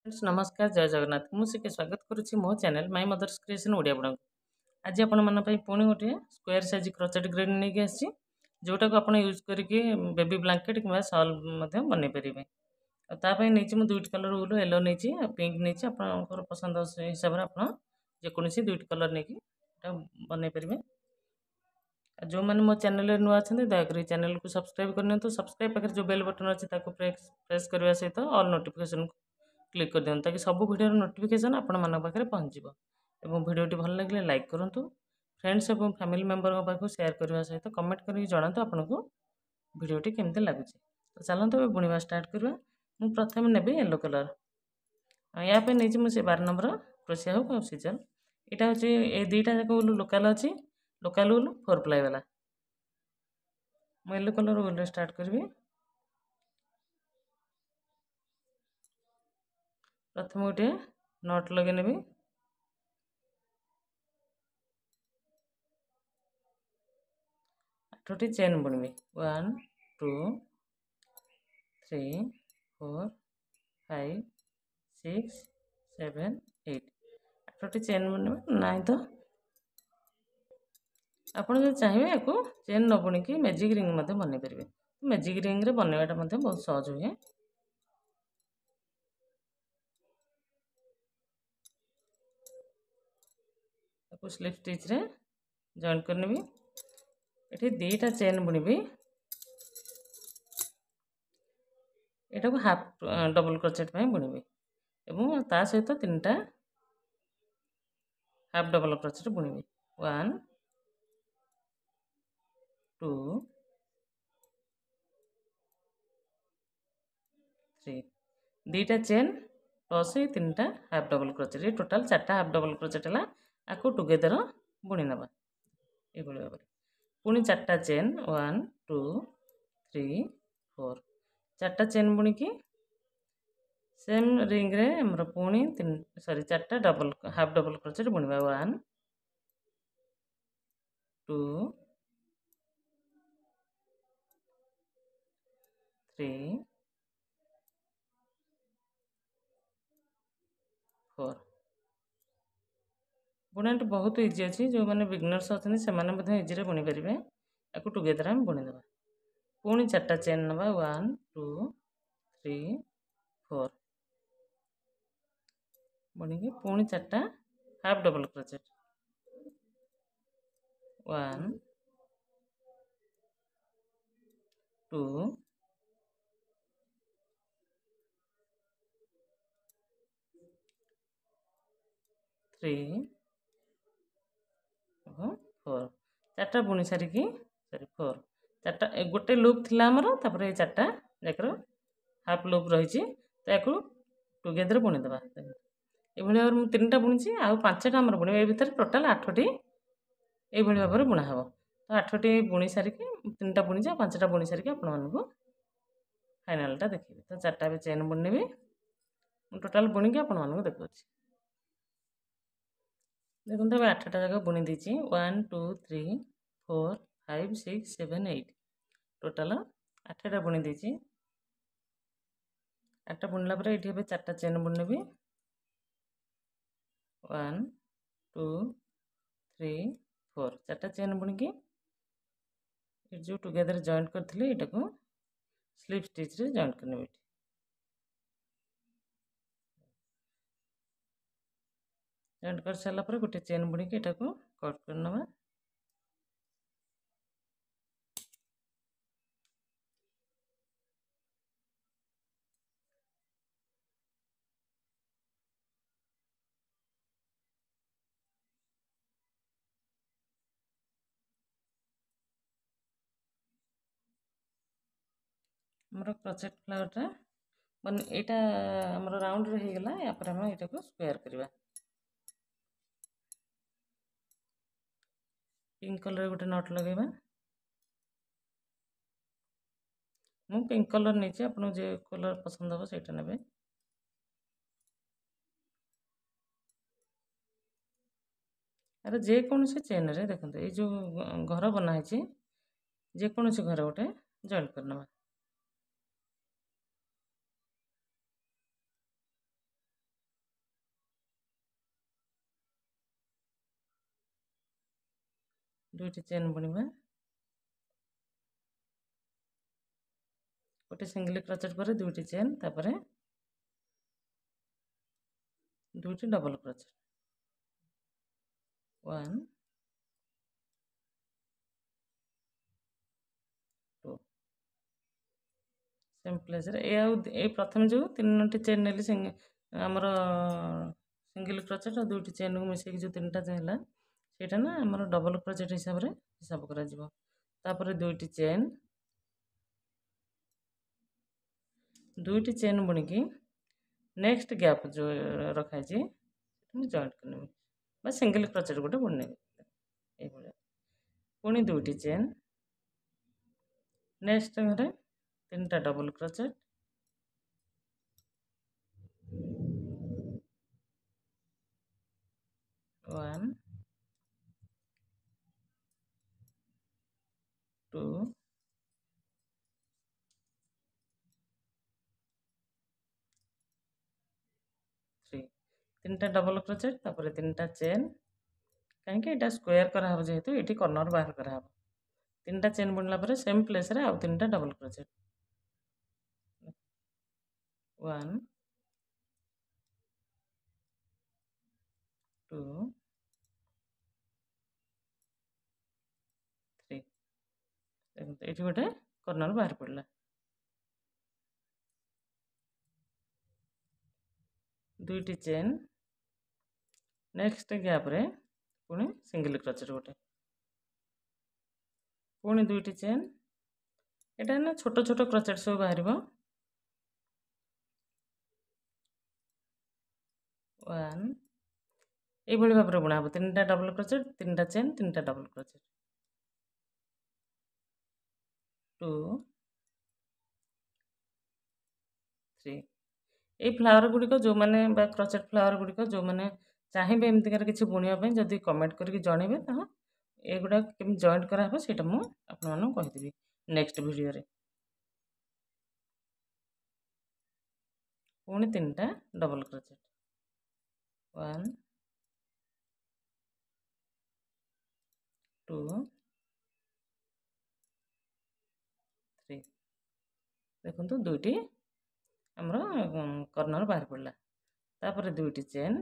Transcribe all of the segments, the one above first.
Friends नमस्कार जय जगन्नाथ मुझे स्वागत करुच्ची मो channel my mother's creation Odia बड़ा आज आपण मन पुणी गोटे स्क्वायर साइज क्रॉचेट ग्रेड नहीं आसी जोटा को आप यूज करके बेबी ब्लैंकेट कि सॉल बन पारे तापाई नहीं दुईट कलर उल येलो नहीं पिंक नहीं आप पसंद हिसाब से आप जेकोसी दुईट कलर नहीं बन पारे जो मैंने मो चैनल नुआ अच्छा दयाकोरी चैनल को सब्सक्राइब करनी सब्सक्राइब पाखे जो बेल बटन अच्छी प्रेस करने सहित ऑल नोटिफिकेशन क्लिक कर दिखाँ ताकि सब वीडियो नोटिफिकेशन आपण मान पाखे पहुँच और वीडियोटी भल लगे लाइक करूँ फ्रेंड्स और फैमिली मेंबर पाखु शेयर करने सहित कमेंट करके जनातु आपन को वीडियोटी केमती लगुच। तो चलते बुणवा स्टार्ट करवा। मुझे प्रथम नेबी येलो कलर या नहीं मुझे 12 नंबर क्रोशिया हुक और सीजन यहाँ हूँ ये दुईटा जाक उल लोकाल अच्छी लोकाल उल 4 प्लाई वाला मुझे येलो कलर उल स्टार्ट करी। प्रथम गोटे नट लगे नेबी 8टी चेन बुणवी 1 2 3 4 5 6 7 8 8टी चेन बुणवी ना तो आपड़ जो चाहिए या चेन न बुणी मैजिक रिंग बन पारे मैजिक रिंग रे बनवाटा बहुत सहज हुए। स्लिप स्टिच रे जॉइन करनेबी ये दीटा चेन बुणवी यहाँ को हाफ डबल क्रोचेट बुणवी और ता सहित 3टा हाफ डबल क्रोचेट बुणवी 1 2 3 दीटा चेन प्लस 3टा हाफ डबल क्रोचेट ये टोटाल 4टा हाफ डबल क्रोचेट है आपको टुगेदर बुणी नवा ये भाव पुणी 4टा चेन 1 2 3 4 4टा चेन बुणी की सेम रिंग रे हमर पुणी 4टा डबल हाफ डबल क्रोचेट बुणवा 1 2 3 4 बुणाटी बहुत इजी अच्छी जो मैंने बिगनर्स अच्छे से इजी बुणी पारे आपको टुगेदर आम बुणीदे पुणी 4टा चेन नवा 1 2 3 4 बुणी पुणी 4टा हाफ डबल क्रोचेट 1 2 3 4 4टा बुणी सारिकी सॉरी 4 4टा गोटे लूप थिला हमर तापर ये 4टा जाकर हाफ लूप रही तो टुगेदर बुणीदे ये भाव 3टा बुणी आउ 5टा आम बुण ये भितर टोटाल 8टी ये भाव में बुणा हम तो 8टी बुणी सारिकी 3टा बुणी 5टा बुणी सारिकी आपको फाइनालटा देखिए। तो 4टा भी चेन बुणी टोटाल बुणी आपको देखा देखो तो 8टा जगह बुणी देती 1 2 3 4 5 6 7 8 टोटाल 8टा बुणी देती 8टा बुणला पर ये 4टा चेन बुणबी 1 2 3 4 4टा चेन बुणी जो टुगेदर जॉइंट करथिले एटा को स्लिप स्टिच रे जॉइंट करने जॉइंट कर सारा पर गोटे चेन बुणी एटा को कट करनवा हमर क्रोचेट फ्लावरटा मन एटा हमर राउंड रे हे गला या पर हम एटा को स्क्वायर करबा पिंक कलर गोटे नट लगेबा मु पिंक कलर नहीं आपको जो कलर पसंद हो सेटा नेबे अरे जेकोसी चेन रे देखते ये जो घर बनाई जेकोसी घर गोटे जॉइंट करनवा दुईटी चेन बुणवा गोटे सिंगल क्रोचेट पर दुईटी चेन तापर दुईटी double crochet 1 2 same place a प्रथम जो 3टी चेन नेली आमर सिंगल क्रोचेट और दुईटी चेन को मिसेक जो 3टा है सेटा ना आमर डबल क्रोचेट हिसाब से हिसाब करा दुईटी चेन बुणिकी नेक्स्ट गैप जो रखाई जॉइंट करने बस सिंगल क्रोचेट गोटे बुणी ये पुणी दुईटी चेन नेक्स्ट घरे 3टा डबल क्रोचेट 1 2 3 3टा डबल क्रोचेट तापर 3टा चेन कहीं यहाँ स्क्वायर कराव जेहेतु ये कर्नर बाहर कराव 3टा चेन बुणला पर सेम प्लेस रे आउ 3टा डबल क्रोचेट 1 2 3 देखो ये गोटे कर्नर बाहर पड़ला दुईटी चेन नेक्स्ट गैप रे पुणी सिंगल क्रोचेट गोटे पुणी दुईटी चेन एटा ना छोट छोट क्रोचेट सब बाहर 1 ये भाव में बुणा हम 3टा डबल क्रोचेट 3टा चेन 3टा डबल क्रोचेट 2 3 ये फ्लावर गुड़िक जो मैंने क्रोचेट फ्लावर गुड़िक जो मैंने चाहिए एमतीकार किसी बुणवाई जदि कमेंट करके जनइबे तो एगुड़ा केमी जॉइंट कराहब से मुझे नेक्स्ट वीडियो रे पुणी 3टा डबल क्रोचेट 1 2 3 देखो दुईटी आमर कर्नर बाहर पड़ला तापर दुईटी चेन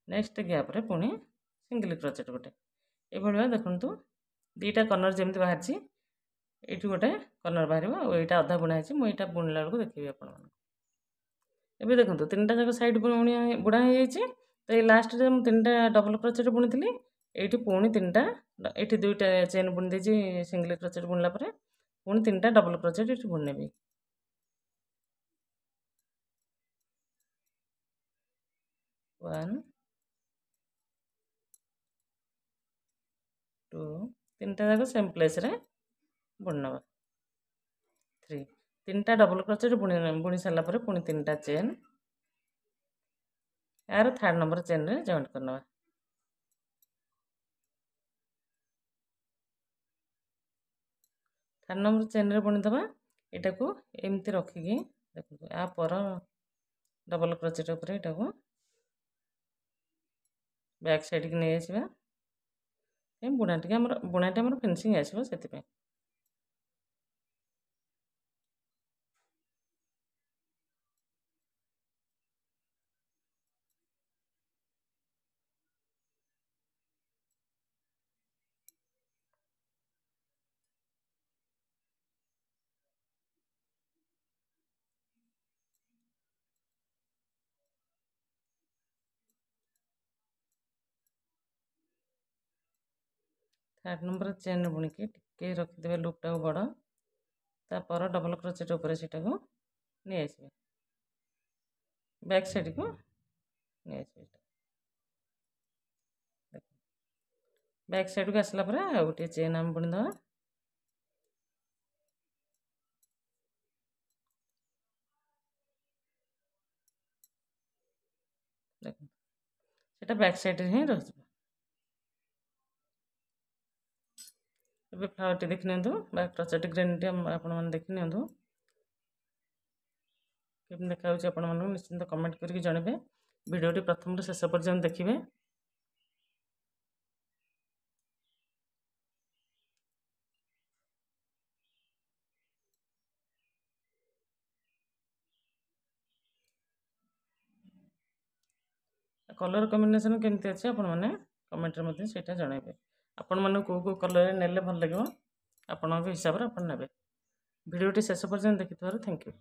नेक्स्ट गैप रे पुणी सिंगल क्रोचेट गोटे ये भाव देखु 2टा कर्नर जमी बाहर ये गोटे कर्नर बाहर और यहाँ अधा बुणा है मुझे बुणला बेलू देखिए आपे देखो 3टा जाक साइड बुणा हो तो ये लास्ट 3टा डबल क्रोचेट बुणी थी ये पुणी 3टा ये 2टा चेन बुणी देती सिंगल क्रोचेट बुणला पुणी 3टा डबल क्रोचेट ये बुणी 1 2 3टा जाक सेम प्लेस रे बुणनवा 3 3टा डबल क्रोचेट बुणी सारा पुणी 3टा चेन यार थर्ड नंबर चेन रे जॉइंट करनवा थर्ड नंबर चेन रे बुणीदबा एटा को एमती रखिकी देखो या पर डबल क्रोचेट उपर एटा को बैक साइड की नहीं आसवा बुणाटी आम फिनिशिंग आसो से थर्ड नंबर चेन बुणिकी टिके रखिदे लूपटा बड़ तापर डबल क्रोचेट उपर से नहीं आसवे बैक साइड को नहीं आसवे बैक साइड को आसला गोटे चेन आम बुणीदवा देखो सेटा बैक साइड ही रही फ्लावर टी देखी नि क्रोचेट ग्रेन टी आपने देखी नि केमी देखा आपण मानक निश्चिंत कमेंट करके जनइबे वीडियो प्रथम शेष पर्यंत देखिए कलर कॉम्बिनेशन केमती अच्छे आपण मैंने कमेंट में से जनइबे आपण मैंने कौ कलर ने भल लगे आपण हिसाब से आप वीडियोटी शेष पर्यटन देखि थैंक यू।